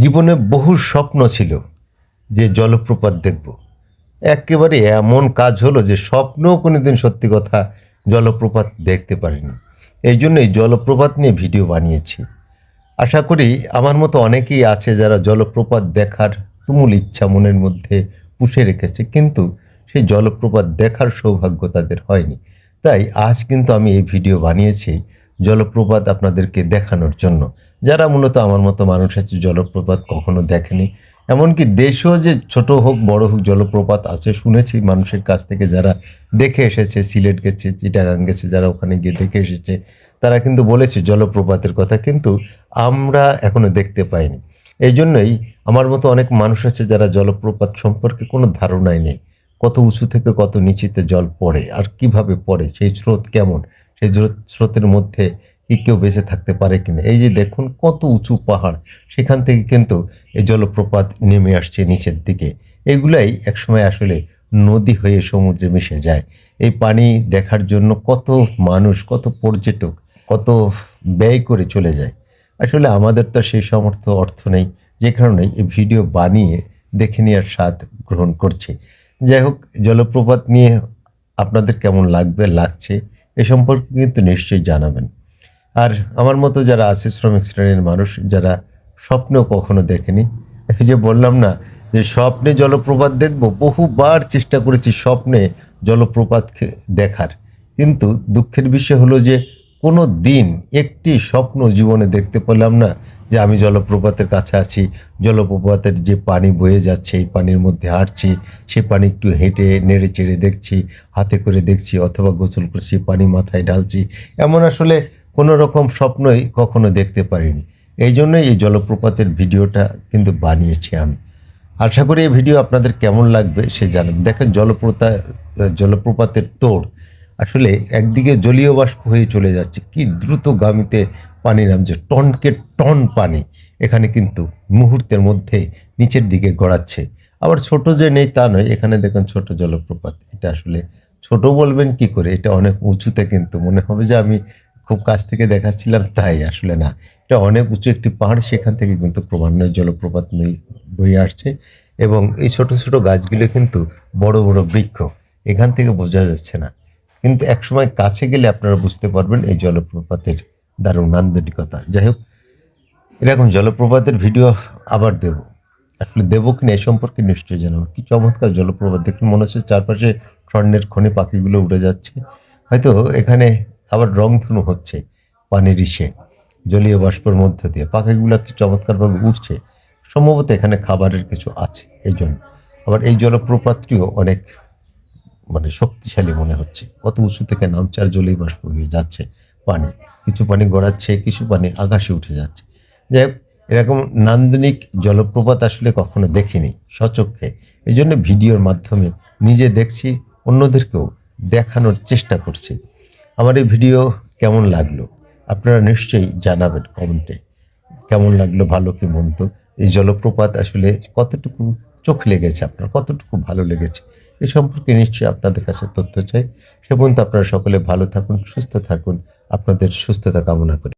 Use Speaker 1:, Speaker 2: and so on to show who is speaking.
Speaker 1: জীবনে বহু স্বপ্ন ছিল যে জলপ্রপাত দেখব। একেবারে এমন কাজ হলো যে স্বপ্নেও কোনোদিন সত্যি কথা জলপ্রপাত দেখতে পারিনি। এই জন্যই জলপ্রপাত নিয়ে ভিডিও বানিয়েছি। আশা করি আমার মতো অনেকেই আছে যারা জলপ্রপাত দেখার তুমুল ইচ্ছা মনের মধ্যে পুষে রেখেছে, কিন্তু সেই জলপ্রপাত দেখার সৌভাগ্য তাদের হয়নি। তাই আজ কিন্তু আমি এই ভিডিও বানিয়েছি জলপ্রপাত আপনাদেরকে দেখানোর জন্য। যারা মূলত আমার মতো মানুষ আছে জলপ্রপাত কখনো দেখেনি, এমনকি দেশেও যে ছোট হোক বড় হোক জলপ্রপাত আছে শুনেছি মানুষের কাছ থেকে, যারা দেখে এসেছে, সিলেট গেছে, চিটাগাং গেছে, যারা ওখানে গিয়ে দেখে এসেছে, তারা কিন্তু বলেছে জলপ্রপাতের কথা, কিন্তু আমরা এখনো দেখতে পাইনি। এই জন্যই আমার মতো অনেক মানুষ আছে যারা জলপ্রপাত সম্পর্কে কোনো ধারণাই নেই। কত উঁচু থেকে কত নিচেতে জল পড়ে আর কিভাবে পড়ে, সেই স্রোত কেমন, সেই স্রোতের মধ্যে কি কেউ বেঁচে থাকতে পারে কিনা। এই যে দেখুন কত উঁচু পাহাড়, সেখান থেকে কিন্তু এই জলপ্রপাত নেমে আসছে নিচের দিকে। এগুলাই একসময় আসলে নদী হয়ে সমুদ্রে মিশে যায়। এই পানি দেখার জন্য কত মানুষ, কত পর্যটক, কত ব্যয় করে চলে যায়। আসলে আমাদের তো সেই সমর্থ অর্থ নেই, যে কারণে এই ভিডিও বানিয়ে দেখে নেওয়ার স্বাদ গ্রহণ করছি। যাই হোক, জলপ্রপাত নিয়ে আপনাদের কেমন লাগছে এ সম্পর্কে কিন্তু নিশ্চয়ই জানাবেন। আর আমার মতো যারা আছে শ্রমিক শ্রেণীর মানুষ, যারা স্বপ্নেও কখনো দেখেনি, এই যে বললাম না যে স্বপ্নে জলপ্রপাত দেখব, বহুবার চেষ্টা করেছি স্বপ্নে জলপ্রপাত দেখার, কিন্তু দুঃখের বিষয় হলো যে কোনো দিন একটি স্বপ্ন জীবনে দেখতে পেলাম না যে আমি জলপ্রপাতের কাছে আছি, জলপ্রপাতের যে পানি বয়ে যাচ্ছে এই পানির মধ্যে হাঁটছি, সে পানি একটু হেঁটে নেড়ে চেড়ে দেখছি, হাতে করে দেখছি, অথবা গোসল করছি, পানি মাথায় ঢালছি। এমন আসলে কোনো রকম স্বপ্নই কখনো দেখতে পারিনি। এই জন্যই এই জলপ্রপাতের ভিডিওটা কিন্তু বানিয়েছি আমি। আশা করি এই ভিডিও আপনাদের কেমন লাগবে সে জানেন। দেখেন জলপ্রপাতের তোড় আসলে একদিকে জলীয় বাষ্প হয়ে চলে যাচ্ছে, কি দ্রুতগামীতে পানি নামছে, টনকে টন পানি এখানে কিন্তু মুহূর্তের মধ্যে নিচের দিকে গড়াচ্ছে। আবার ছোট যে নেই তা নয়, এখানে দেখুন ছোট জলপ্রপাত। এটা আসলে ছোট বলবেন কি করে, এটা অনেক উঁচুতে, কিন্তু মনে হবে যে আমি খুব কাছ থেকে দেখাচ্ছিলাম, তাই আসলে না। এটা অনেক উঁচু একটি পাহাড়, সেখান থেকে কিন্তু ক্রমান্বয়ে জলপ্রপাত বয়ে আসছে। এবং এই ছোট ছোট গাছগুলো কিন্তু বড় বড় বৃক্ষ, এখান থেকে বোঝা যাচ্ছে না, কিন্তু একসময় কাছে গেলে আপনারা বুঝতে পারবেন এই জলপ্রপাতের দারুণ নান্দনিকতা। যাই হোক, এরকম জলপ্রপাতের ভিডিও আবার দেব। আসলে দেবো কিনা এ সম্পর্কে নিশ্চয়ই জানাবো। কি চমৎকার জলপ্রপাত দেখুন, মনে হচ্ছে চারপাশে স্বর্ণের খনি, পাখিগুলো উড়ে যাচ্ছে। হয়তো এখানে আবার রংধনু হচ্ছে পানির ইসে, জলীয় বাষ্পের মধ্য দিয়ে পাখিগুলো কি চমৎকারভাবে উঠছে। সম্ভবত এখানে খাবারের কিছু আছে এই জন্য। আবার এই জলপ্রপাতটিও অনেক শক্তিশালী মনে হচ্ছে, কত উঁচু থেকে নামছে আর জলীয় বাষ্প হয়ে যাচ্ছে পানি। কিছু পানি গড়াচ্ছে, কিছু পানি আকাশে উঠে যাচ্ছে। যাই হোক, এরকম নান্দনিক জলপ্রপাত আসলে কখনো দেখিনি সচক্ষে। এই জন্য ভিডিওর মাধ্যমে নিজে দেখছি, অন্যদেরকেও দেখানোর চেষ্টা করছি। আমার এই ভিডিও কেমন লাগলো আপনারা নিশ্চয়ই জানাবেন কমেন্টে। কেমন লাগলো, ভালো কি মন্দ, এই জলপ্রপাত আসলে কতটুকু চোখ লেগেছে আপনার, কতটুকু ভালো লেগেছে, এ সম্পর্কে নিশ্চয়ই আপনাদের কাছে তথ্য চাই। সে পর্যন্ত আপনারা সকলে ভালো থাকুন, সুস্থ থাকুন, আপনাদের সুস্থতা কামনা করি।